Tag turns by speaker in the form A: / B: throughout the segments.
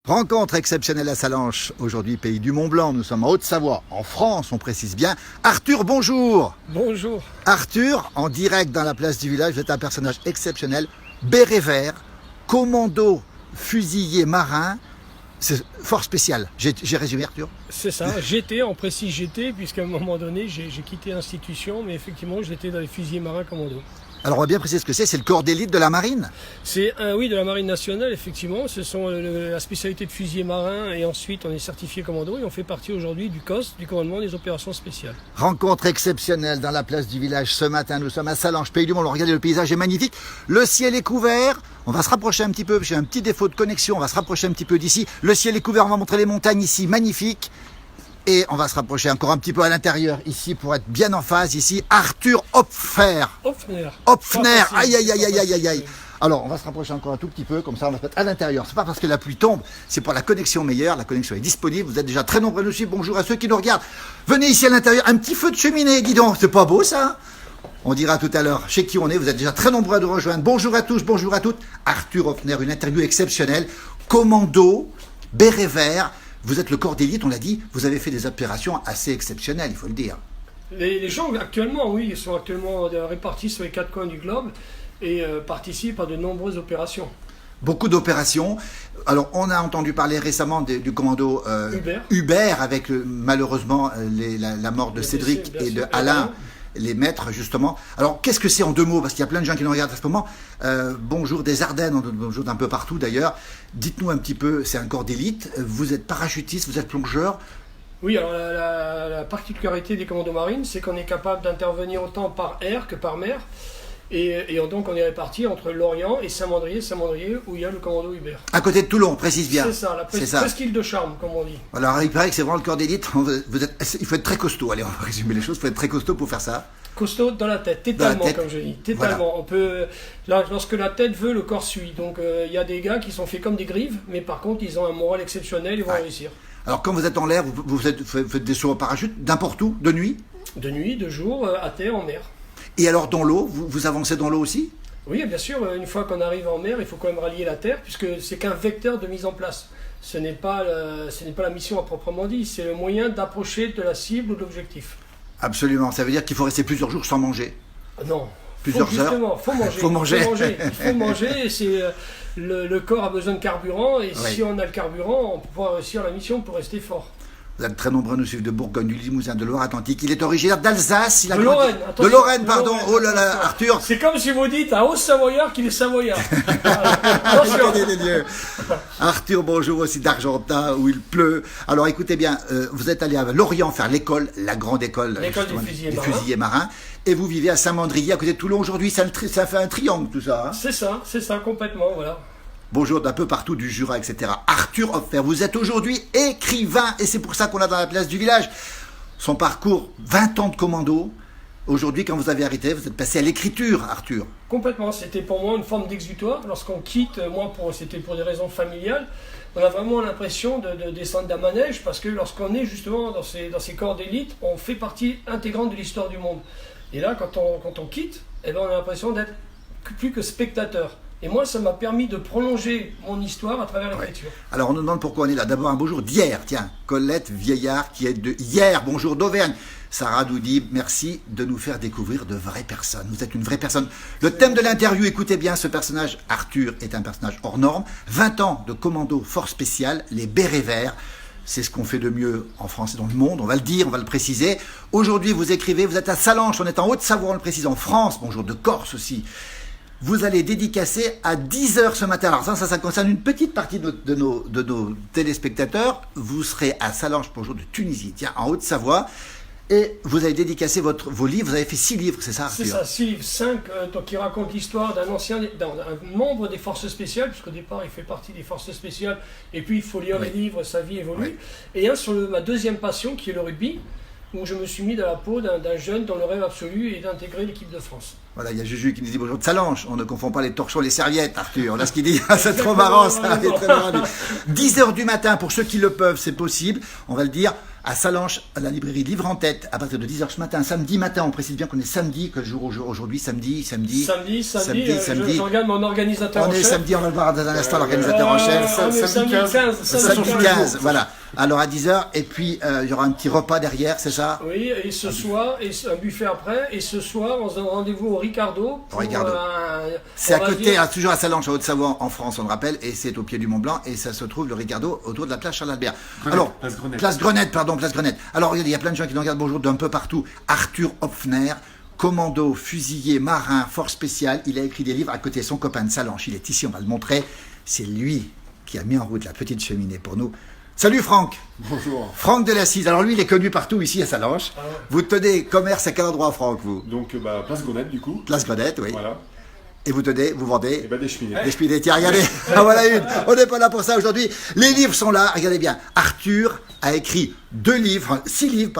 A: Rencontre exceptionnelle à Sallanches, aujourd'hui pays du Mont-Blanc, nous sommes en Haute-Savoie, en France, on précise bien. Arthur, bonjour.
B: Bonjour.
A: Arthur, en direct dans la place du village, vous êtes un personnage exceptionnel, béret vert, commando fusilier marin, c'est fort spécial. J'ai résumé, Arthur?
B: C'est ça, j'étais, on précise j'étais, puisqu'à un moment donné j'ai quitté l'institution, mais effectivement j'étais dans les fusiliers marins commando.
A: Alors on va bien préciser ce que c'est le corps d'élite de la marine?
B: C'est oui, de la marine nationale, effectivement. Ce sont la spécialité de fusilier marin et ensuite on est certifié commando et on fait partie aujourd'hui du COS, du commandement des opérations spéciales.
A: Rencontre exceptionnelle dans la place du village ce matin. Nous sommes à Sallanches, pays du Mont. Regardez, le paysage est magnifique. Le ciel est couvert. On va se rapprocher un petit peu. J'ai un petit défaut de connexion. On va se rapprocher un petit peu d'ici. Le ciel est couvert. On va montrer les montagnes ici, magnifiques. Et on va se rapprocher encore un petit peu à l'intérieur, ici, pour être bien en phase, ici. Arthur Hopfer. Hopfner. Aïe, aïe, aïe, aïe, aïe, aïe, aïe. Alors, on va se rapprocher encore un tout petit peu, comme ça, on va se mettre à l'intérieur. C'est pas parce que la pluie tombe, c'est pour la connexion meilleure. La connexion est disponible. Vous êtes déjà très nombreux à nous suivre. Bonjour à ceux qui nous regardent. Venez ici à l'intérieur. Un petit feu de cheminée, dis donc. C'est pas beau, ça? On dira tout à l'heure chez qui on est. Vous êtes déjà très nombreux à nous rejoindre. Bonjour à tous, bonjour à toutes. Arthur Hopfner, une interview exceptionnelle. Commando, béret vert. Vous êtes le corps d'élite, on l'a dit, vous avez fait des opérations assez exceptionnelles, il faut le dire.
B: Les gens actuellement, oui, ils sont actuellement répartis sur les 4 coins du globe et participent à de nombreuses opérations.
A: Beaucoup d'opérations. Alors, on a entendu parler récemment du commando Hubert avec malheureusement la mort de Cédric et de Alain. Les maîtres, justement. Alors, qu'est-ce que c'est en 2 mots? Parce qu'il y a plein de gens qui nous regardent à ce moment. Bonjour des Ardennes, bonjour d'un peu partout d'ailleurs. Dites-nous un petit peu, c'est un corps d'élite. Vous êtes parachutiste, vous êtes plongeur. Oui, alors
B: la particularité des commandos marines, c'est qu'on est capable d'intervenir autant par air que par mer. Et donc on est répartis entre Lorient et Saint-Mandrier, où il y a le commando Hubert.
A: À côté de Toulon, on précise bien.
B: C'est ça, la presqu'île de Charme, comme on dit.
A: Alors il paraît que c'est vraiment le corps d'élite. Il faut être très costaud. Allez, on va résumer les choses. Il faut être très costaud pour faire ça.
B: Costaud dans la tête, tétalement, comme je dis. Tétalement. Voilà. On peut, lorsque la tête veut, le corps suit. Donc il y a des gars qui sont faits comme des grives, mais par contre ils ont un moral exceptionnel, ils vont réussir. Alors quand vous êtes en l'air, vous faites des sauts en parachute, n'importe où, de nuit? De nuit, de jour, à terre, en mer. Et alors dans l'eau, vous avancez dans l'eau aussi? Oui, bien sûr. Une fois qu'on arrive en mer, il faut quand même rallier la terre, puisque c'est qu'un vecteur de mise en place. Ce n'est pas la mission à proprement dit, c'est le moyen d'approcher de la cible ou de l'objectif. Absolument. Ça veut dire qu'il faut rester plusieurs jours sans manger? Non. Plusieurs heures. Justement, faut manger. Il faut manger. C'est le corps a besoin de carburant, et si on a le carburant, on pourra réussir la mission pour rester fort. Vous êtes très nombreux à nous suivre de Bourgogne, du Limousin, de Loire-Atlantique. Il est originaire d'Alsace. De Lorraine. De Lorraine, pardon. Oh là là, Arthur. C'est comme si vous dites à Haut-Savoyard qu'il est Savoyard. Attention. Arthur, bonjour aussi d'Argentat, où il pleut. Alors écoutez bien, vous êtes allé à Lorient faire l'école, la grande école des fusiliers marins. Et vous vivez à Saint-Mandrier, à côté de Toulon aujourd'hui. Ça fait un triangle tout ça. Hein? C'est ça, complètement, voilà. Bonjour d'un peu partout du Jura, etc. Arthur Hopfer, vous êtes aujourd'hui écrivain et c'est pour ça qu'on l'a dans la place du village. Son parcours, 20 ans de commando. Aujourd'hui, quand vous avez arrêté, vous êtes passé à l'écriture, Arthur. Complètement, c'était pour moi une forme d'exutoire. Lorsqu'on quitte, c'était pour des raisons familiales, on a vraiment l'impression de descendre d'un manège parce que lorsqu'on est justement dans ces corps d'élite, on fait partie intégrante de l'histoire du monde. Et là, quand on quitte, on a l'impression d'être plus que spectateur. Et moi, ça m'a permis de prolonger mon histoire à travers l'écriture. Alors, on nous demande pourquoi on est là. D'abord, un beau jour d'hier. Tiens, Colette Vieillard, qui est de hier. Bonjour d'Auvergne. Sarah Doudi, merci de nous faire découvrir de vraies personnes. Vous êtes une vraie personne. Le thème de l'interview, écoutez bien, ce personnage, Arthur, est un personnage hors norme. 20 ans de commando force spéciale, les bérets verts. C'est ce qu'on fait de mieux en France et dans le monde, on va le dire, on va le préciser. Aujourd'hui, vous écrivez, vous êtes à Sallanches, on est en Haute-Savoie, on le précise, en France. Bonjour de Corse aussi. Vous allez dédicacer à 10h ce matin. Alors ça concerne une petite partie de nos téléspectateurs. Vous serez à Sallanches pour le jour de Tunisie, tiens, en Haute-Savoie. Et vous avez dédicacé vos livres. Vous avez fait 6 livres, c'est ça, Arthur? C'est ça, 6 livres, 5 qui racontent l'histoire d'un membre des forces spéciales, puisqu'au départ il fait partie des forces spéciales, et puis il faut lire les livres, sa vie évolue. Et un sur ma deuxième passion, qui est le rugby, où je me suis mis dans la peau d'un jeune dont le rêve absolu est d'intégrer l'équipe de France.
A: Voilà, il y a Juju qui nous dit bonjour de Salanches. On ne confond pas les torchons et les serviettes, Arthur. Là, ce qu'il dit, c'est trop marrant, ça. 10h du matin, pour ceux qui le peuvent, c'est possible. On va le dire. À Salanches, à la librairie Livre en Tête, à partir de 10h ce matin, samedi matin, on précise bien qu'on est samedi, que le jour aujourd'hui, samedi.
B: Je regarde mon organisateur en chef.
A: On est samedi, on va le voir dans un instant, l'organisateur en chef. Samedi 15, voilà. Alors à 10h, et puis il y aura un petit repas derrière, c'est ça?
B: Oui, et ce soir, et un buffet après, et ce soir, on se donne rendez-vous au Ricardo.
A: C'est à côté, toujours à Salanches, en Haute-Savoie, en France, on le rappelle, et c'est au pied du Mont Blanc, et ça se trouve, le Ricardo, autour de la place Charles-Albert. Alors, place Grenette. Alors, il y a plein de gens qui nous regardent, bonjour, d'un peu partout. Arthur Hopfner, commando, fusilier, marin, force spéciale, il a écrit des livres à côté de son copain de Salanches. Il est ici, on va le montrer. C'est lui qui a mis en route la petite cheminée pour nous. Salut Franck.
C: Bonjour.
A: Franck de la Cise. Alors lui, il est connu partout ici à Salanches. Ah ouais. Vous tenez commerce à quel endroit, Franck, vous?
C: Donc, place Grenette, du coup.
A: Place Grenette, oui.
C: Voilà.
A: Et vous vendez
C: des cheminées.
A: Des cheminées, tiens, regardez, voilà une. On n'est pas là pour ça aujourd'hui. Les livres sont là, regardez bien. Arthur a écrit 6 livres. 6 livres.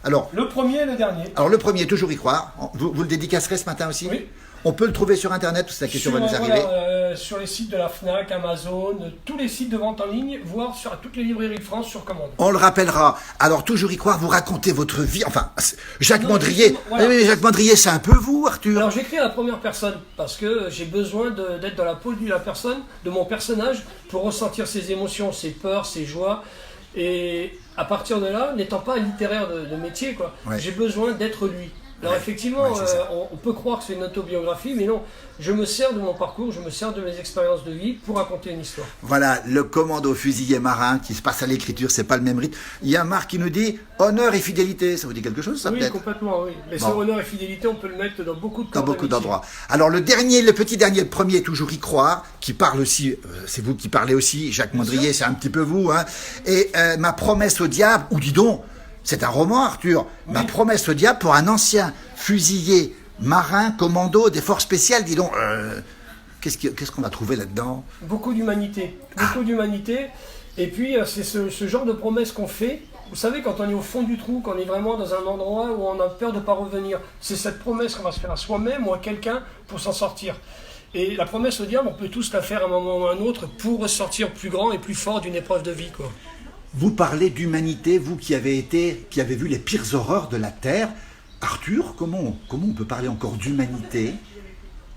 A: Alors,
B: le premier et le dernier.
A: Alors, le premier, Toujours y croire. Vous le dédicacerez ce matin aussi?
B: Oui.
A: On peut le trouver sur Internet, parce que la question va nous arriver.
B: Sur les sites de la FNAC, Amazon, tous les sites de vente en ligne, voire sur toutes les librairies de France sur commande.
A: On le rappellera. Alors, Toujours y croire, vous racontez votre vie. Enfin, Jacques Mandrier. Voilà. Mais Jacques Mandrier, c'est un peu vous, Arthur.
B: Alors, j'écris à la première personne, parce que j'ai besoin d'être dans la peau de la personne, de mon personnage, pour ressentir ses émotions, ses peurs, ses joies. Et à partir de là, n'étant pas un littéraire de métier, j'ai besoin d'être lui. Alors effectivement, on peut croire que c'est une autobiographie, mais non, je me sers de mon parcours, je me sers de mes expériences de vie pour raconter une histoire.
A: Voilà, le commando fusilier marin qui se passe à l'écriture, c'est pas le même rythme. Il y a Marc qui nous dit honneur et fidélité, ça vous dit quelque chose, ça, peut-être?
B: Oui, complètement, oui. Mais ce honneur et fidélité, on peut le mettre dans beaucoup de
A: corps, dans beaucoup d'endroits. Alors le petit dernier, le premier, Toujours y croire, qui parle aussi, c'est vous qui parlez aussi, Jacques Mandrier, c'est un petit peu vous, hein. Et Ma promesse au diable, ou dis donc, c'est un roman, Arthur. Oui. Ma promesse au diable pour un ancien fusilier, marin, commando, des forces spéciales. Dis donc, qu'est-ce qu'on a trouvé là-dedans?
B: Beaucoup d'humanité. Beaucoup d'humanité. Et puis, c'est ce genre de promesse qu'on fait. Vous savez, quand on est au fond du trou, qu'on est vraiment dans un endroit où on a peur de ne pas revenir, c'est cette promesse qu'on va se faire à soi-même ou à quelqu'un pour s'en sortir. Et la promesse au diable, on peut tous la faire à un moment ou à un autre pour ressortir plus grand et plus fort d'une épreuve de vie, quoi.
A: Vous parlez d'humanité, vous qui avez vu les pires horreurs de la Terre. Arthur, comment on peut parler encore d'humanité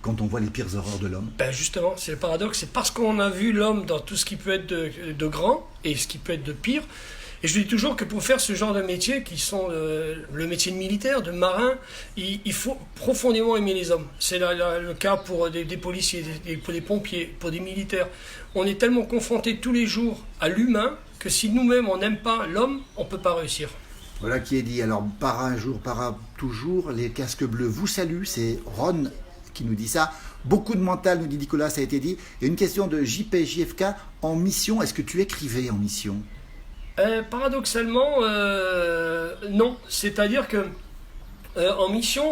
A: quand on voit les pires horreurs de l'homme?
B: Ben justement, c'est le paradoxe, c'est parce qu'on a vu l'homme dans tout ce qui peut être de grand et ce qui peut être de pire. Et je dis toujours que pour faire ce genre de métier, qui sont le métier de militaire, de marin, il faut profondément aimer les hommes. C'est le cas pour des policiers, pour des pompiers, pour des militaires. On est tellement confrontés tous les jours à l'humain que si nous-mêmes on n'aime pas l'homme, on ne peut pas réussir.
A: Voilà qui est dit. Alors, par un jour, par toujours, les casques bleus vous saluent. C'est Ron qui nous dit ça. Beaucoup de mental, nous dit Nicolas, ça a été dit. Et une question de JPJFK, en mission, est-ce que tu écrivais en mission?
B: Paradoxalement, non. C'est-à-dire que en mission,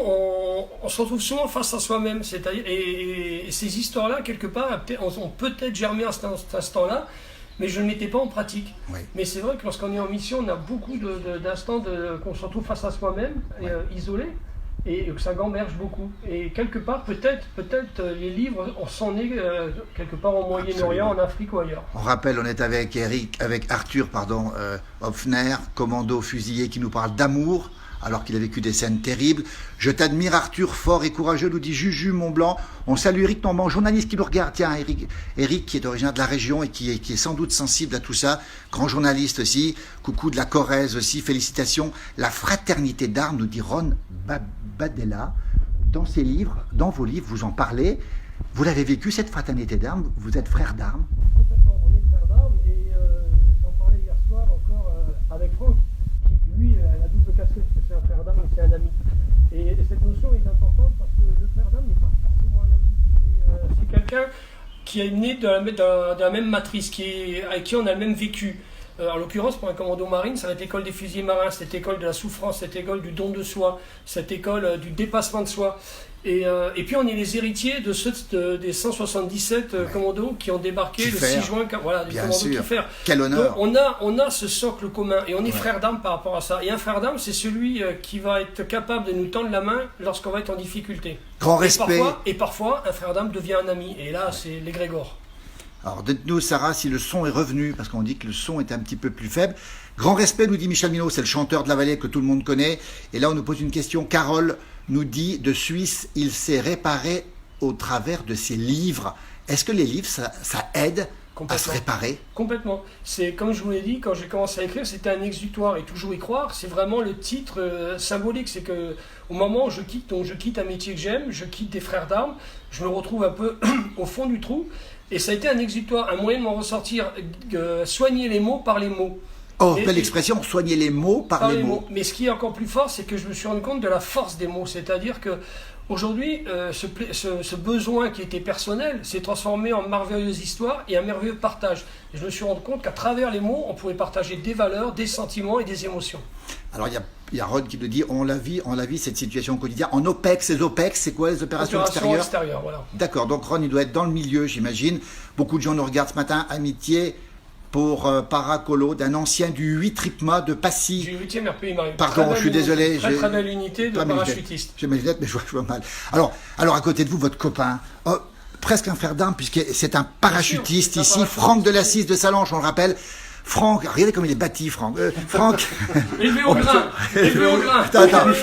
B: on se retrouve souvent face à soi-même. Et ces histoires-là, quelque part, ont peut-être germé à cet instant-là, mais je ne mettais pas en pratique. Oui. Mais c'est vrai que lorsqu'on est en mission, on a beaucoup d'instants qu'on se retrouve face à soi-même, isolé, et que ça gamberge beaucoup. Et quelque part, peut-être les livres, on s'en est quelque part au Moyen-Orient, en Afrique ou ailleurs.
A: On rappelle, on est avec Arthur Hopfner, commando fusilier, qui nous parle d'amour, alors qu'il a vécu des scènes terribles. Je t'admire, Arthur, fort et courageux, nous dit Juju Montblanc. On salue Eric Normand, journaliste qui nous regarde. Tiens, Eric qui est originaire de la région et qui est sans doute sensible à tout ça. Grand journaliste aussi. Coucou de la Corrèze aussi, félicitations. La fraternité d'armes, nous dit Ron Badella. Dans vos livres, vous en parlez. Vous l'avez vécu, cette fraternité d'armes. Vous êtes frères d'armes.
B: Complètement, on est frères d'armes. Et j'en parlais hier soir encore avec Franck, qui lui a la double casquette, parce que c'est un frère d'armes et c'est un ami. Et cette notion est importante parce que le frère d'armes n'est pas forcément un ami. C'est quelqu'un qui est né de la même matrice, avec qui on a le même vécu. En l'occurrence, pour un commando marine, ça va être l'école des fusiliers marins, cette école de la souffrance, cette école du don de soi, cette école du dépassement de soi. Et puis on est les héritiers de ceux des 177 commandos qui ont débarqué le 6 juin. Voilà, des commandos Kiefer.
A: Quel honneur.
B: Donc, on a ce socle commun et on est frères d'armes par rapport à ça. Et un frère d'armes, c'est celui qui va être capable de nous tendre la main lorsqu'on va être en difficulté.
A: Grand respect.
B: Et parfois, un frère d'armes devient un ami. Et là, c'est l'égrégore.
A: Alors dites-nous, Sarah, si le son est revenu, parce qu'on dit que le son est un petit peu plus faible. Grand respect, nous dit Michel Minot, c'est le chanteur de la vallée que tout le monde connaît. Et là, on nous pose une question. Carole nous dit, de Suisse, il s'est réparé au travers de ses livres. Est-ce que les livres, ça aide à se réparer?
B: Complètement. C'est comme je vous l'ai dit, quand j'ai commencé à écrire, c'était un exutoire et toujours y croire. C'est vraiment le titre symbolique. C'est que au moment où je quitte un métier que j'aime, je quitte des frères d'armes, je me retrouve un peu au fond du trou. Et ça a été un exutoire, un moyen de m'en ressortir, soigner les mots par les mots.
A: Oh, belle expression, soigner les mots par les mots.
B: Mais ce qui est encore plus fort, c'est que je me suis rendu compte de la force des mots. C'est-à-dire que aujourd'hui, ce besoin qui était personnel s'est transformé en merveilleuse histoire et un merveilleux partage. Et je me suis rendu compte qu'à travers les mots, on pouvait partager des valeurs, des sentiments et des émotions.
A: Alors il y a Ron qui me dit, on la vit cette situation au quotidien. En OPEX, les OPEX, c'est quoi les opérations extérieures?
B: Voilà.
A: D'accord, donc Ron, il doit être dans le milieu, j'imagine. Beaucoup de gens nous regardent ce matin. Amitié pour Paracolo, d'un ancien du 8 Tripma de Passy.
B: Du 8e RPI Marine.
A: Pardon, je suis désolé.
B: Très belle unité de parachutistes.
A: J'ai mes lunettes, mais je vois mal. Alors, à côté de vous, votre copain, presque un frère d'armes, puisque c'est un parachutiste ici, Franck de Lassis de Salanches, on le rappelle. Franck, regardez comme il est bâti, Franck. Franck.
B: Élevé au grain. Élevé au grain.
A: Attends.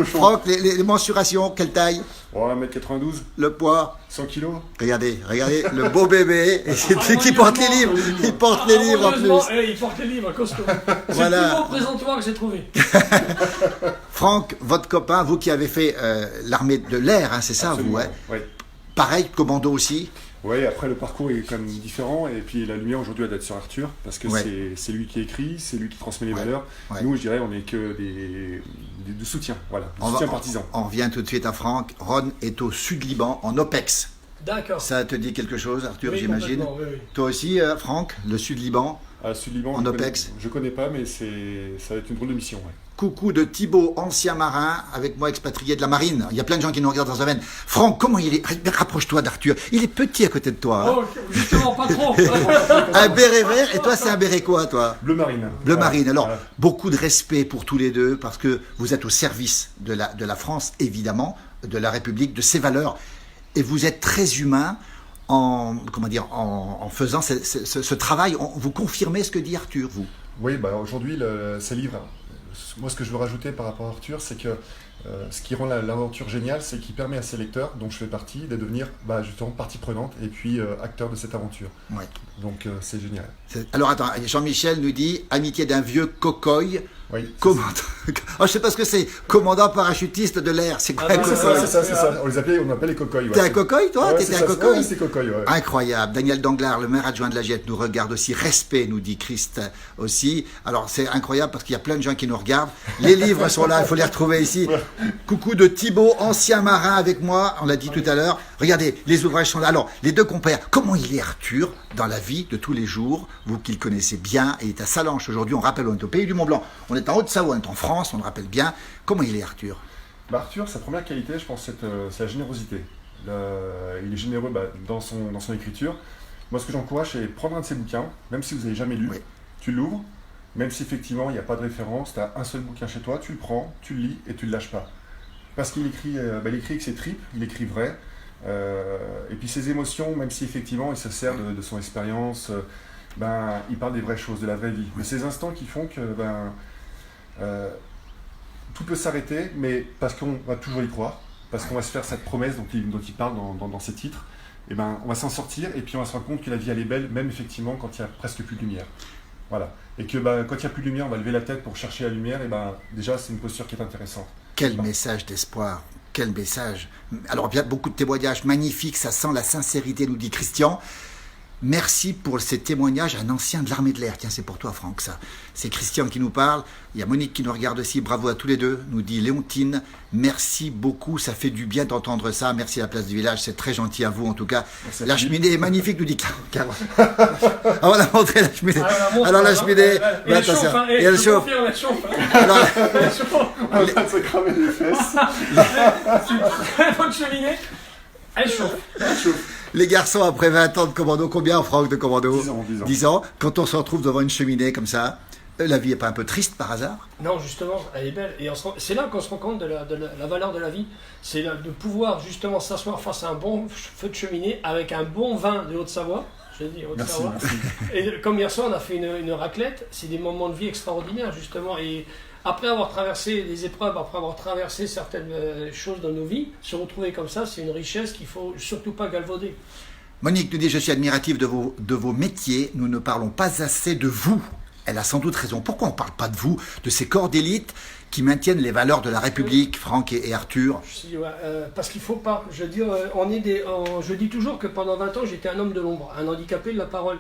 A: Franck, les mensurations, quelle taille?
C: 1m92.
A: Le poids?
C: 100 kg.
A: Regardez, le beau bébé. Et c'est lui qui porte les livres. Il porte les livres en plus.
B: Il porte les livres, costaud.
A: Voilà.
B: C'est le plus beau présentoir que j'ai trouvé.
A: Franck, votre copain, vous qui avez fait l'armée de l'air, hein, c'est ça,
C: absolument,
A: vous,
C: oui.
A: Pareil, commando aussi?
C: Oui, après le parcours est quand même différent, et puis la lumière aujourd'hui elle doit être sur Arthur, parce que c'est lui qui écrit, c'est lui qui transmet les valeurs. Nous, je dirais, on n'est que des soutiens, voilà, des soutiens partisans.
A: On revient tout de suite à Franck. Ron est au Sud-Liban, en OPEX.
B: D'accord.
A: Ça te dit quelque chose, Arthur,
B: oui,
A: j'imagine?
B: Oui.
A: Toi aussi, Franck, le Sud-Liban?
C: Sud-Liban,
A: en OPEX?
C: Je connais pas, mais ça va être une drôle de mission. Ouais.
A: Coucou de Thibaut, ancien marin, avec moi expatrié de la marine. Il y a plein de gens qui nous regardent dans ce domaine. Franck, comment il est? Rapproche-toi d'Arthur. Il est petit à côté de toi.
B: Oh, justement, pas trop.
A: Un béret vert, et toi, c'est un béret quoi, toi?
C: Bleu marine.
A: Bleu marine. Alors, beaucoup de respect pour tous les deux, parce que vous êtes au service de la France, évidemment, de la République, de ses valeurs. Et vous êtes très humain en faisant ce travail. Vous confirmez ce que dit Arthur, vous?
C: Oui, aujourd'hui, ces livres, moi ce que je veux rajouter par rapport à Arthur, c'est que ce qui rend l'aventure géniale, c'est qu'il permet à ses lecteurs, dont je fais partie, de devenir justement partie prenante et puis acteur de cette aventure.
A: Ouais.
C: Donc c'est génial.
A: Alors attends, Jean-Michel nous dit « Amitié d'un vieux cocoy ».
C: Oui,
A: commandant. Je sais pas ce que c'est. Commandant parachutiste de l'air. C'est quoi un cocoy?
C: C'est ça. On appelle les cocoys.
A: T'es un cocoy, toi? T'étais un cocoy?
C: Oui, c'est cocoy, ouais.
A: Incroyable. Daniel Danglars, le maire adjoint de la Jette, nous regarde aussi. Respect, nous dit Christ aussi. Alors, c'est incroyable parce qu'il y a plein de gens qui nous regardent. Les livres sont là, il faut les retrouver ici. Coucou de Thibaut, ancien marin avec moi. On l'a dit tout à l'heure. Regardez, les ouvrages sont là. Alors, les deux compères. Comment il est Arthur dans la vie de tous les jours? Vous qui le connaissez bien. Il est à Salanches aujourd'hui. On rappelle, on est au pays du Mont-Blanc. On est en Haute-Savoie, on est en France, on le rappelle bien. Comment il est, Arthur?
C: Arthur, sa première qualité, je pense, c'est la générosité. Il est généreux dans son écriture. Moi, ce que j'encourage, c'est prendre un de ses bouquins, même si vous n'avez jamais lu, tu l'ouvres, même si effectivement il n'y a pas de référence, tu as un seul bouquin chez toi, tu le prends, tu le lis et tu ne le lâches pas. Parce qu'il écrit, il écrit avec ses tripes, il écrit vrai. Et puis ses émotions, même si effectivement il se sert de son expérience, il parle des vraies choses, de la vraie vie. Mais ces instants qui font que tout peut s'arrêter, mais parce qu'on va toujours y croire, parce qu'on va se faire cette promesse dont il parle dans ses titres, et on va s'en sortir, et puis on va se rendre compte que la vie elle est belle, même effectivement quand il n'y a presque plus de lumière. Voilà. Et que quand il n'y a plus de lumière, on va lever la tête pour chercher la lumière, et déjà c'est une posture qui est intéressante.
A: Quel message d'espoir, quel message. Alors il y a beaucoup de témoignages magnifiques, ça sent la sincérité, nous dit Christian. Merci pour ces témoignages, un ancien de l'armée de l'air. Tiens, c'est pour toi, Franck, ça. C'est Christian qui nous parle. Il y a Monique qui nous regarde aussi. Bravo à tous les deux, nous dit Léontine. Merci beaucoup, ça fait du bien d'entendre ça. Merci à la place du village, c'est très gentil à vous en tout cas. La cheminée est magnifique, nous dit Carole. On a montré la cheminée. Alors la cheminée,
B: elle chauffe, hein.
A: Et elle chauffe.
B: Elle chauffe.
A: Alors,
C: On est en train de se cramer les fesses.
B: C'est une très bonne cheminée. Elle chauffe.
A: les garçons, après 20 ans de commando, combien, Franck, de commando?
C: 10 ans.
A: 10 ans. Quand on se retrouve devant une cheminée comme ça, la vie n'est pas un peu triste par hasard?
B: Non, justement, elle est belle. Et c'est là qu'on se rend compte de la valeur de la vie. C'est de pouvoir justement s'asseoir face à un bon feu de cheminée avec un bon vin de Haute-Savoie. Je dis Haute-Savoie. Et comme hier soir, on a fait une raclette. C'est des moments de vie extraordinaires, justement. Et après avoir traversé les épreuves, après avoir traversé certaines choses dans nos vies, se retrouver comme ça, c'est une richesse qu'il ne faut surtout pas galvauder.
A: Monique nous dit, je suis admirative de vos métiers. Nous ne parlons pas assez de vous. Elle a sans doute raison. Pourquoi on ne parle pas de vous, de ces corps d'élite qui maintiennent les valeurs de la République, Franck et Arthur?
B: Parce qu'il ne faut pas. Je veux dire, je dis toujours que pendant 20 ans, j'étais un homme de l'ombre, un handicapé de la parole.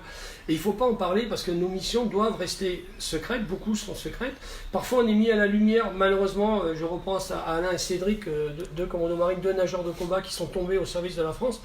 B: Et il ne faut pas en parler parce que nos missions doivent rester secrètes. Beaucoup sont secrètes. Parfois, on est mis à la lumière. Malheureusement, je repense à Alain et Cédric, deux commandos marines, deux nageurs de combat qui sont tombés au service de la France.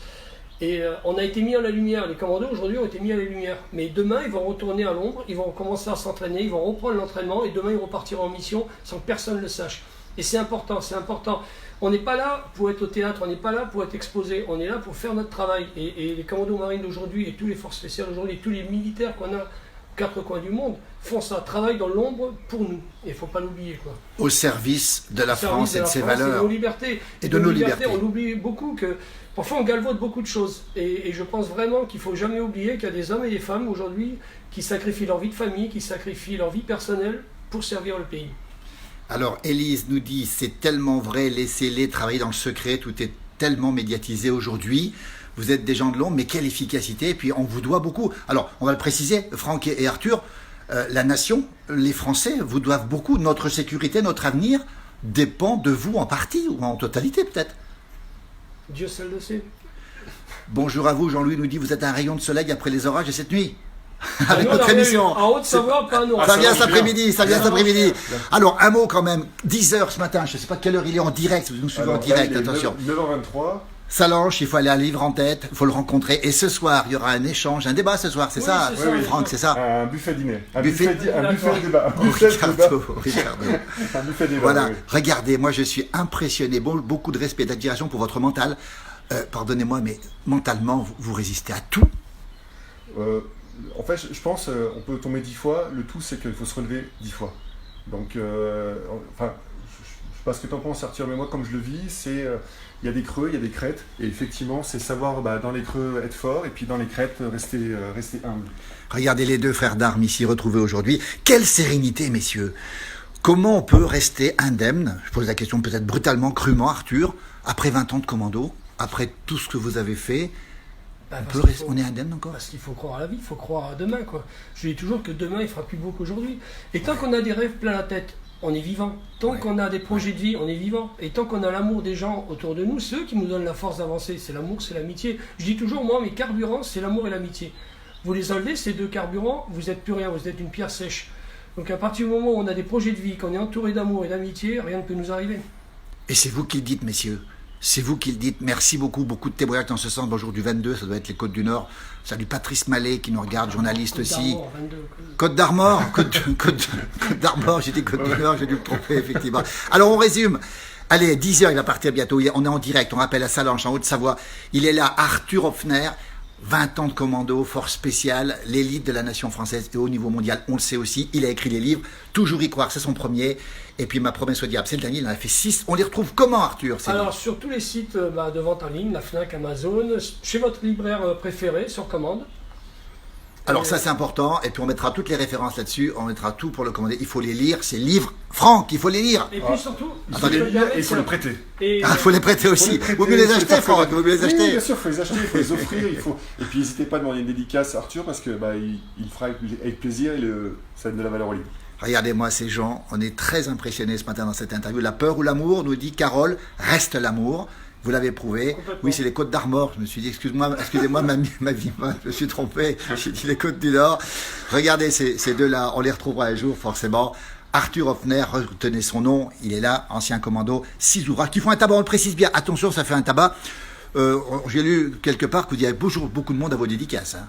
B: Et on a été mis à la lumière, les commandos aujourd'hui ont été mis à la lumière. Mais demain, ils vont retourner à l'ombre, ils vont commencer à s'entraîner, ils vont reprendre l'entraînement et demain, ils repartiront en mission sans que personne ne le sache. Et c'est important, c'est important. On n'est pas là pour être au théâtre, on n'est pas là pour être exposé, on est là pour faire notre travail. Et les commandos marines d'aujourd'hui et tous les forces spéciales aujourd'hui et tous les militaires qu'on a aux quatre coins du monde font ça, travaillent dans l'ombre pour nous. Et il ne faut pas l'oublier, quoi.
A: Au service de la France et de ses valeurs.
B: Et de nos libertés.
A: Et de nos libertés.
B: On oublie beaucoup que... Parfois, on galvaude beaucoup de choses. Et je pense vraiment qu'il ne faut jamais oublier qu'il y a des hommes et des femmes aujourd'hui qui sacrifient leur vie de famille, qui sacrifient leur vie personnelle pour servir le pays.
A: Alors, Élise nous dit, c'est tellement vrai, laissez-les travailler dans le secret, tout est tellement médiatisé aujourd'hui. Vous êtes des gens de l'ombre, mais quelle efficacité, et puis on vous doit beaucoup. Alors, on va le préciser, Franck et Arthur, la nation, les Français vous doivent beaucoup. Notre sécurité, notre avenir dépend de vous en partie, ou en totalité peut-être.
B: Dieu seul le sait.
A: Bonjour à vous, Jean-Louis nous dit, vous êtes un rayon de soleil après les orages de cette nuit.
B: Avec notre émission. En Haute-Savoie, pas nous.
A: Ça vient cet après-midi, ça vient cet après-midi. Alors, un mot quand même, 10h ce matin, je ne sais pas quelle heure il est en direct, si vous nous suivez en direct, attention.
C: 9h23.
A: Salanches, il faut aller à Livre en tête, il faut le rencontrer. Et ce soir, il y aura un échange, un débat ce soir, c'est ça, Franck, c'est ça?
C: Un buffet dîner. Un
A: buffet
C: débat.
A: Ricardo.
C: Un buffet débat.
A: Voilà, regardez, moi je suis impressionné, beaucoup de respect et d'admiration pour votre mental. Pardonnez-moi, mais mentalement, vous résistez à tout.
C: En fait, je pense on peut tomber 10 fois. Le tout, c'est qu'il faut se relever 10 fois. Donc, enfin, je sais pas ce que tu en penses, Arthur, mais moi, comme je le vis, c'est il y a des creux, il y a des crêtes, et effectivement, c'est savoir dans les creux être fort, et puis dans les crêtes rester humble.
A: Regardez les deux frères d'armes ici retrouvés aujourd'hui. Quelle sérénité, messieurs! Comment on peut rester indemne? Je pose la question peut-être brutalement, crûment, Arthur, après 20 ans de commando, après tout ce que vous avez fait. On est indemne encore?
B: Parce qu'il faut croire à la vie, il faut croire à demain, quoi. Je dis toujours que demain, il fera plus beau qu'aujourd'hui. Et tant qu'on a des rêves plein la tête, on est vivant. Tant qu'on a des projets de vie, on est vivant. Et tant qu'on a l'amour des gens autour de nous, ceux qui nous donnent la force d'avancer, c'est l'amour, c'est l'amitié. Je dis toujours, moi, mes carburants, c'est l'amour et l'amitié. Vous les enlevez, ces deux carburants, vous n'êtes plus rien, vous êtes une pierre sèche. Donc à partir du moment où on a des projets de vie, qu'on est entouré d'amour et d'amitié, rien ne peut nous arriver.
A: Et c'est vous qui le dites, messieurs. C'est vous qui le dites. Merci beaucoup. Beaucoup de témoignages dans ce sens. Bonjour du 22, ça doit être les Côtes du Nord. Salut Patrice Mallet qui nous regarde, journaliste aussi. Côte d'Armor, Côte d'Armor, j'ai dit Côte du Nord, j'ai dû me tromper, effectivement. Alors on résume. Allez, 10h, il va partir bientôt. On est en direct, on rappelle à Salanches, en Haute-Savoie. Il est là, Arthur Hopfner. 20 ans de commando, force spéciale, l'élite de la nation française et au niveau mondial, on le sait aussi. Il a écrit les livres, Toujours y croire, c'est son premier. Et puis Ma promesse au diable, c'est le dernier, il en a fait 6. On les retrouve comment, Arthur?
B: Alors, sur tous les sites de vente en ligne, la Fnac, Amazon, chez votre libraire préféré, sur commande.
A: Alors ça c'est important, et puis on mettra toutes les références là-dessus, on mettra tout pour le commander. Il faut les lire, ces livres, Franck, il faut les lire.
B: Et puis surtout,
C: il faut les prêter.
A: Il faut les prêter aussi. Vous mieux les acheter, Franck, vous mieux les acheter.
C: Oui, bien sûr, il faut les acheter, il faut les offrir, et puis n'hésitez pas à demander une dédicace à Arthur parce que il fera avec plaisir et ça donne de la valeur au livre.
A: Regardez-moi ces gens, on est très impressionnés ce matin dans cette interview. La peur ou l'amour, nous dit Carole, reste l'amour. vous l'avez prouvé. Oui, c'est les Côtes d'Armor. Je me suis dit, excusez-moi, ma vie, je me suis trompé. J'ai dit les Côtes du Nord. Regardez ces deux-là, on les retrouvera un jour, forcément. Arthur Hoffner, retenez son nom, il est là, ancien commando, 6 ouvrages qui font un tabac, on le précise bien, attention, ça fait un tabac. J'ai lu quelque part que vous y avez beaucoup de monde à vos dédicaces. Hein.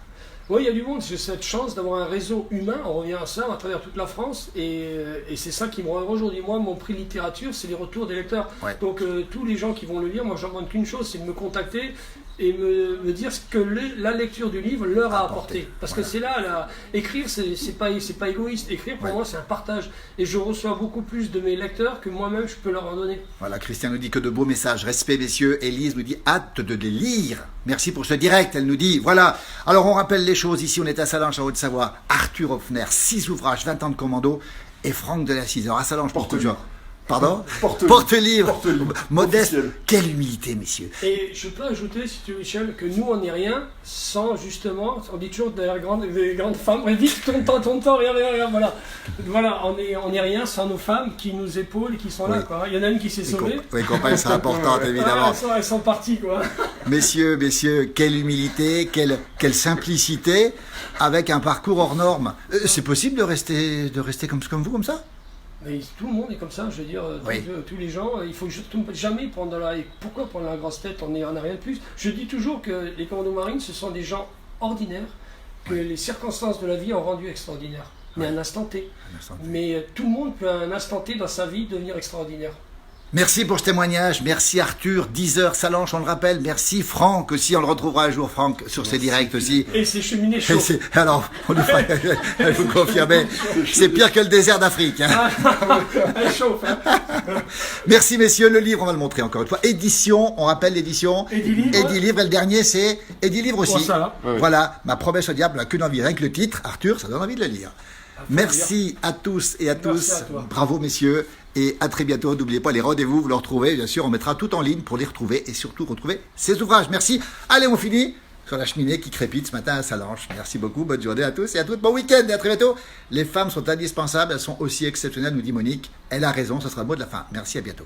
B: Oui, il y a du monde, j'ai cette chance d'avoir un réseau humain, on revient à ça, à travers toute la France, et c'est ça qui me rend heureux aujourd'hui. Moi, mon prix littérature, c'est les retours des lecteurs. Ouais. Donc tous les gens qui vont le lire, moi j'en demande qu'une chose, c'est de me contacter et me dire ce que la lecture du livre leur a apporté. Parce que c'est là, écrire, c'est pas égoïste. Écrire, pour moi, c'est un partage. Et je reçois beaucoup plus de mes lecteurs que moi-même, je peux leur en donner.
A: Voilà, Christian nous dit que de beaux messages. Respect, messieurs. Élise nous dit hâte de les lire. Merci pour ce direct, elle nous dit. Voilà. Alors, on rappelle les choses. Ici, on est à Salanches, en Haute-Savoie. Arthur Hoffner, 6 ouvrages, 20 ans de commando. Et Franck de la Ciseur à Salanches.
C: Porte-livre.
A: Pardon ? Porte-livre. Modeste.
C: Officiel.
A: Quelle humilité, messieurs.
B: Et je peux ajouter, si tu veux, Michel, que nous, on n'est rien sans, justement, on dit toujours des grandes femmes, on dit ton rien, voilà. Voilà, on n'est rien sans nos femmes qui nous épaulent et qui sont là, quoi. Il y en a une qui s'est sauvée.
A: Les compagnes sont importantes, évidemment.
B: Elles sont parties, quoi.
A: Messieurs, quelle humilité, quelle simplicité, avec un parcours hors norme. C'est possible de rester comme vous, comme ça ?
B: Mais tout le monde est comme ça, je veux dire, tous les gens, il faut jamais prendre pourquoi prendre la grosse tête, on n'a rien de plus. Je dis toujours que les commandos marines, ce sont des gens ordinaires, que les circonstances de la vie ont rendu extraordinaires. Mais un instant T. Mais tout le monde peut à un instant T dans sa vie devenir extraordinaire.
A: Merci pour ce témoignage, merci Arthur, 10h Salanches, on le rappelle, merci Franck aussi, on le retrouvera un jour Franck sur ses directs aussi.
B: Et c'est cheminée chaud.
A: Alors, on lui fera, vous confirmez, c'est pire que le désert d'Afrique. Hein.
B: Elle chauffe. Hein.
A: Merci messieurs, le livre, on va le montrer encore une fois. Édition, on rappelle l'édition. Edilivre, et le dernier c'est Edilivre aussi. Voilà, ma promesse au diable n'a qu'une envie, rien que le titre, Arthur, ça donne envie de le lire. Merci à tous et à tous, bravo messieurs. Et à très bientôt, n'oubliez pas les rendez-vous, vous le retrouvez, bien sûr, on mettra tout en ligne pour les retrouver et surtout retrouver ces ouvrages. Merci. Allez, on finit sur la cheminée qui crépite ce matin à Salanches. Merci beaucoup, bonne journée à tous et à toutes, bon week-end et à très bientôt. Les femmes sont indispensables, elles sont aussi exceptionnelles, nous dit Monique. Elle a raison, ce sera le mot de la fin. Merci, à bientôt.